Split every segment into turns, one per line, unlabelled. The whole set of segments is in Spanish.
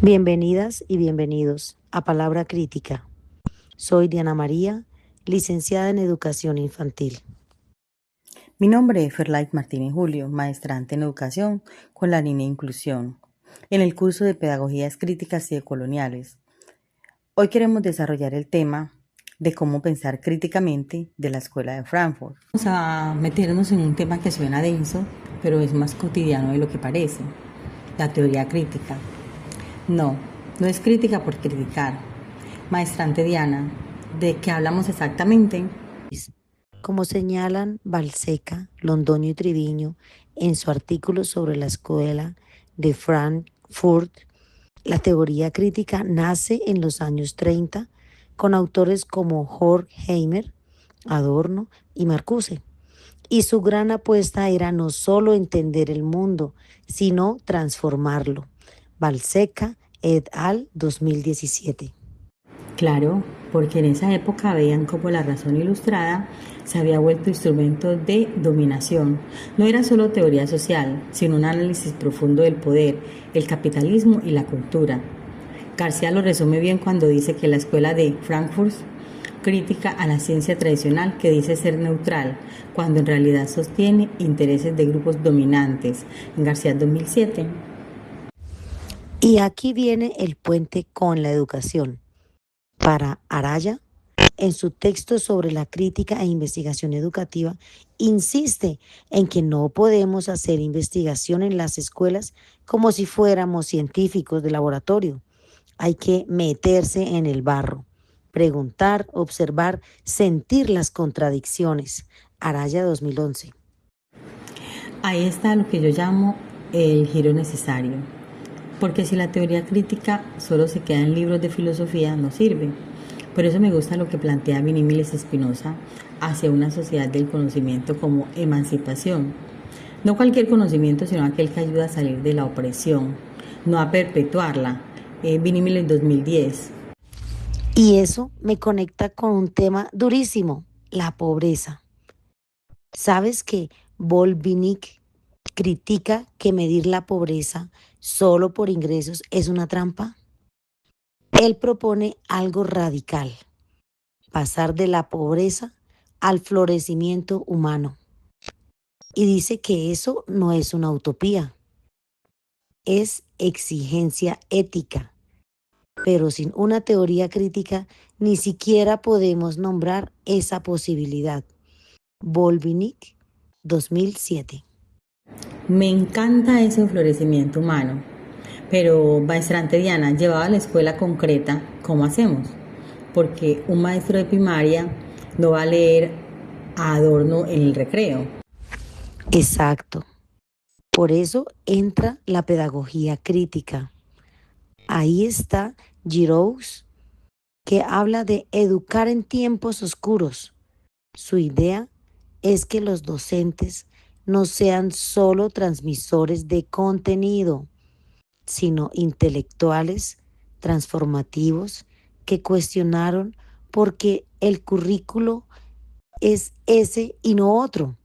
Bienvenidas y bienvenidos a Palabra Crítica. Soy Diana María, licenciada en Educación Infantil.
Mi nombre es Ferlait Martínez Julio, maestrante en educación con la línea Inclusión, en el curso de Pedagogías Críticas y Decoloniales. Hoy queremos desarrollar el tema de cómo pensar críticamente de la Escuela de Frankfurt. Vamos a meternos en un tema que suena denso, pero es más cotidiano de lo que parece, la teoría crítica. No es crítica por criticar. Maestrante Diana, ¿de qué hablamos exactamente?
Como señalan Balseca, Londoño y Triviño en su artículo sobre la Escuela de Frankfurt, la teoría crítica nace en los años 30 con autores como Horkheimer, Adorno y Marcuse. Y su gran apuesta era no solo entender el mundo, sino transformarlo. Balseca et al. 2017.
Claro, porque en esa época veían cómo la razón ilustrada se había vuelto instrumento de dominación. No era solo teoría social, sino un análisis profundo del poder, el capitalismo y la cultura. García lo resume bien cuando dice que la escuela de Frankfurt critica a la ciencia tradicional que dice ser neutral, cuando en realidad sostiene intereses de grupos dominantes. En García 2007.
Y aquí viene el puente con la educación. Para Araya, en su texto sobre la crítica e investigación educativa, insiste en que no podemos hacer investigación en las escuelas como si fuéramos científicos de laboratorio. Hay que meterse en el barro, preguntar, observar, sentir las contradicciones. Araya 2011.
Ahí está lo que yo llamo el giro necesario. Porque si la teoría crítica solo se queda en libros de filosofía, no sirve. Por eso me gusta lo que plantea Vinícius Espinosa hacia una sociedad del conocimiento como emancipación. No cualquier conocimiento, sino aquel que ayuda a salir de la opresión, no a perpetuarla. Vinícius 2010.
Y eso me conecta con un tema durísimo, la pobreza. ¿Sabes que Volvinic critica que medir la pobreza solo por ingresos es una trampa? Él propone algo radical, pasar de la pobreza al florecimiento humano. Y dice que eso no es una utopía, es exigencia ética. Pero sin una teoría crítica ni siquiera podemos nombrar esa posibilidad. Volvinic, 2007.
Me encanta ese florecimiento humano. Pero, maestrante Diana, llevada a la escuela concreta, ¿cómo hacemos? Porque un maestro de primaria no va a leer a Adorno en el recreo.
Exacto. Por eso entra la pedagogía crítica. Ahí está Giroux, que habla de educar en tiempos oscuros. Su idea es que los docentes no sean solo transmisores de contenido, sino intelectuales transformativos que cuestionaron por qué el currículo es ese y no otro.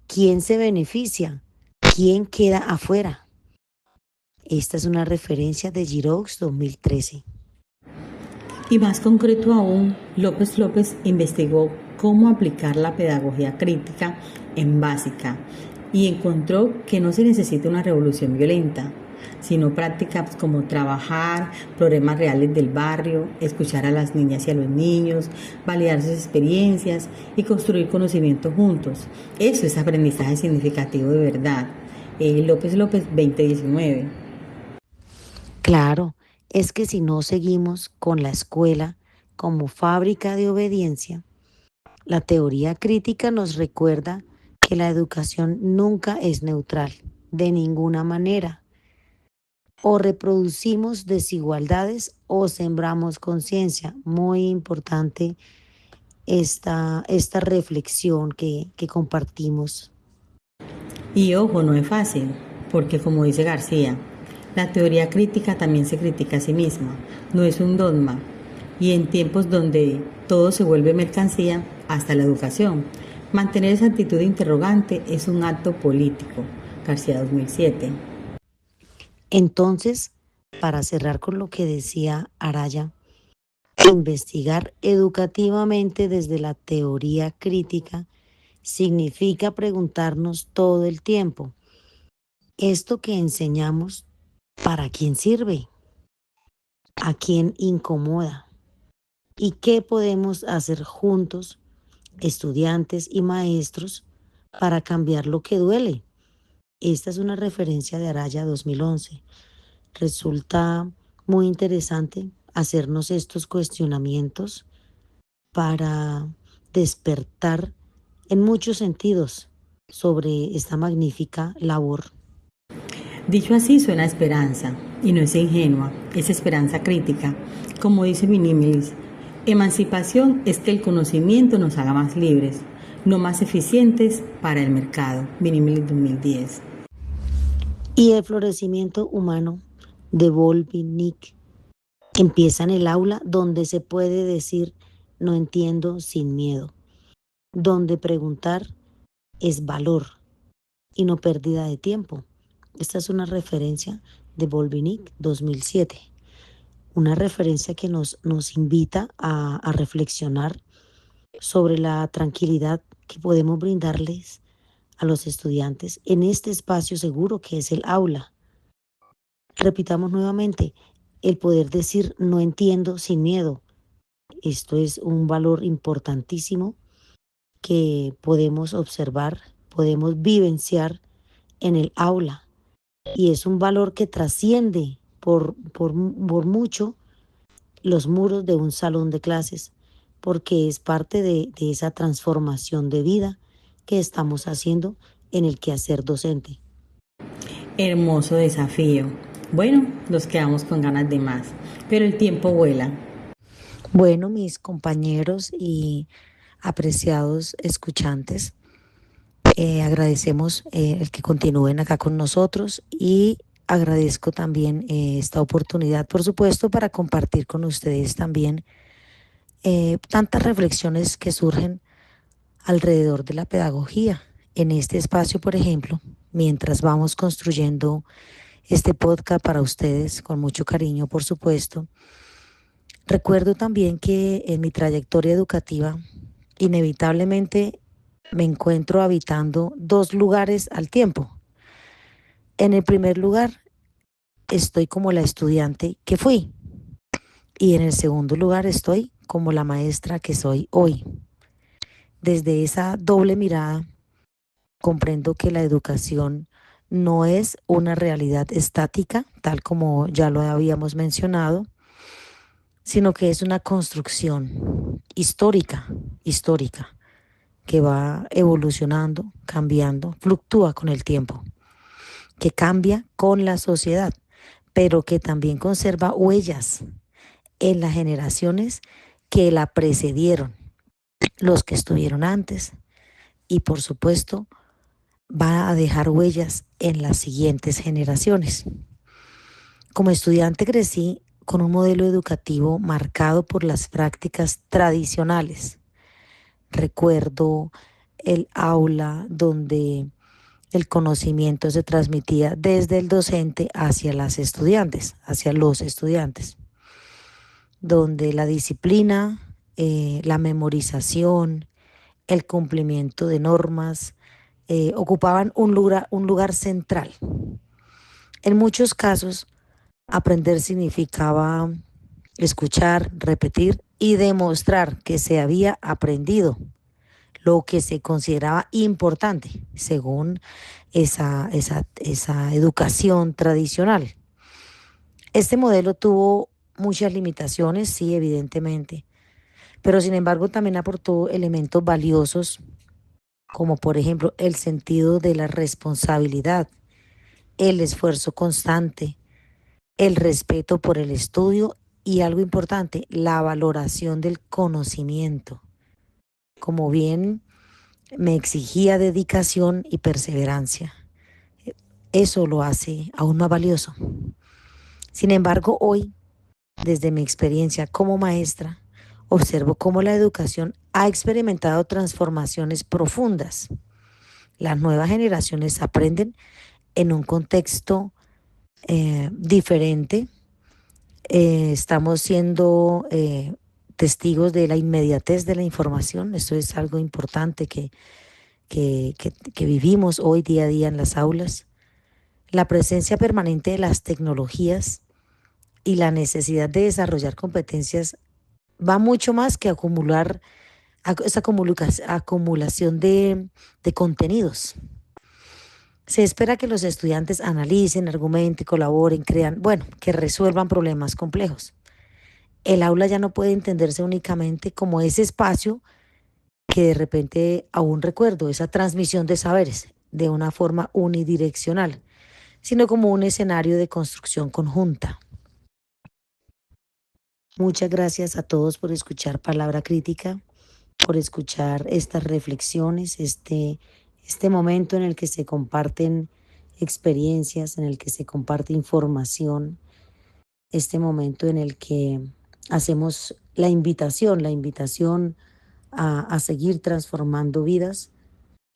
¿Quién se beneficia? ¿Quién queda afuera? Esta es una referencia de Giroux 2013.
Y más concreto aún, López investigó cómo aplicar la pedagogía crítica en básica y encontró que no se necesita una revolución violenta, sino prácticas como trabajar problemas reales del barrio, escuchar a las niñas y a los niños, validar sus experiencias y construir conocimiento juntos. Eso es aprendizaje significativo de verdad. López 2019.
Claro, es que si no seguimos con la escuela como fábrica de obediencia, la teoría crítica nos recuerda que la educación nunca es neutral, de ninguna manera. O reproducimos desigualdades o sembramos conciencia. Muy importante esta reflexión que compartimos.
Y ojo, no es fácil, porque como dice García, la teoría crítica también se critica a sí misma, no es un dogma. Y en tiempos donde todo se vuelve mercancía, hasta la educación, mantener esa actitud interrogante es un acto político. García 2007.
Entonces, Para cerrar con lo que decía Araya, investigar educativamente desde la teoría crítica significa preguntarnos todo el tiempo, ¿esto que enseñamos para quién sirve? ¿A quién incomoda? ¿Y qué podemos hacer juntos, estudiantes y maestros, para cambiar lo que duele? Esta es una referencia de Araya 2011. Resulta muy interesante hacernos estos cuestionamientos para despertar en muchos sentidos sobre esta magnífica labor.
Dicho así, suena a esperanza, y no es ingenua, es esperanza crítica. Como dice Minimilis, emancipación es que el conocimiento nos haga más libres, no más eficientes para el mercado. Minimilis 2010.
Y el florecimiento humano de Volvinik empieza en el aula, donde se puede decir no entiendo sin miedo, donde preguntar es valor y no pérdida de tiempo. Esta es una referencia de Volvinik 2007, una referencia que nos invita a reflexionar sobre la tranquilidad que podemos brindarles a los estudiantes en este espacio seguro que es el aula. Repitamos nuevamente, el poder decir no entiendo sin miedo. Esto es un valor importantísimo que podemos observar, podemos vivenciar en el aula, y es un valor que trasciende por mucho los muros de un salón de clases, porque es parte de esa transformación de vida que estamos haciendo en el quehacer docente.
Hermoso desafío. Bueno, nos quedamos con ganas de más, pero el tiempo vuela.
Bueno, mis compañeros y apreciados escuchantes, agradecemos el que continúen acá con nosotros, y agradezco también esta oportunidad, por supuesto, para compartir con ustedes también tantas reflexiones que surgen alrededor de la pedagogía. En este espacio, por ejemplo, mientras vamos construyendo este podcast para ustedes, con mucho cariño, por supuesto, recuerdo también que en mi trayectoria educativa, inevitablemente me encuentro habitando dos lugares al tiempo. En el primer lugar, estoy como la estudiante que fui, y en el segundo lugar estoy como la maestra que soy hoy. Desde esa doble mirada, comprendo que la educación no es una realidad estática, tal como ya lo habíamos mencionado, sino que es una construcción histórica, que va evolucionando, cambiando, fluctúa con el tiempo, que cambia con la sociedad, pero que también conserva huellas en las generaciones que la precedieron, los que estuvieron antes, y por supuesto va a dejar huellas en las siguientes generaciones. Como estudiante crecí con un modelo educativo marcado por las prácticas tradicionales. Recuerdo el aula donde el conocimiento se transmitía desde el docente hacia las estudiantes, hacia los estudiantes, donde la disciplina, la memorización, el cumplimiento de normas ocupaban un lugar central. En muchos casos, aprender significaba escuchar, repetir y demostrar que se había aprendido lo que se consideraba importante según esa educación tradicional. Este modelo tuvo muchas limitaciones, sí, evidentemente, pero sin embargo también aportó elementos valiosos, como por ejemplo el sentido de la responsabilidad, el esfuerzo constante, el respeto por el estudio y, algo importante, la valoración del conocimiento. Como bien me exigía dedicación y perseverancia, eso lo hace aún más valioso. Sin embargo, hoy, desde mi experiencia como maestra, observo cómo la educación ha experimentado transformaciones profundas. Las nuevas generaciones aprenden en un contexto diferente, Estamos siendo testigos de la inmediatez de la información. Esto es algo importante que vivimos hoy día a día en las aulas. La presencia permanente de las tecnologías y la necesidad de desarrollar competencias va mucho más que acumular esa acumulación de contenidos. Se espera que los estudiantes analicen, argumenten, colaboren, crean, bueno, que resuelvan problemas complejos. El aula ya no puede entenderse únicamente como ese espacio que de repente aún recuerdo, esa transmisión de saberes de una forma unidireccional, sino como un escenario de construcción conjunta. Muchas gracias a todos por escuchar Palabra Crítica, por escuchar estas reflexiones, este momento en el que se comparten experiencias, en el que se comparte información, este momento en el que hacemos la invitación a seguir transformando vidas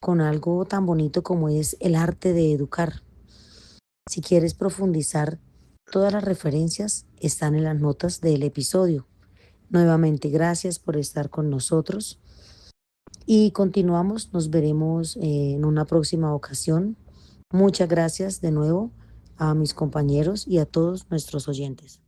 con algo tan bonito como es el arte de educar. Si quieres profundizar, todas las referencias están en las notas del episodio. Nuevamente, gracias por estar con nosotros y continuamos, nos veremos en una próxima ocasión. Muchas gracias de nuevo a mis compañeros y a todos nuestros oyentes.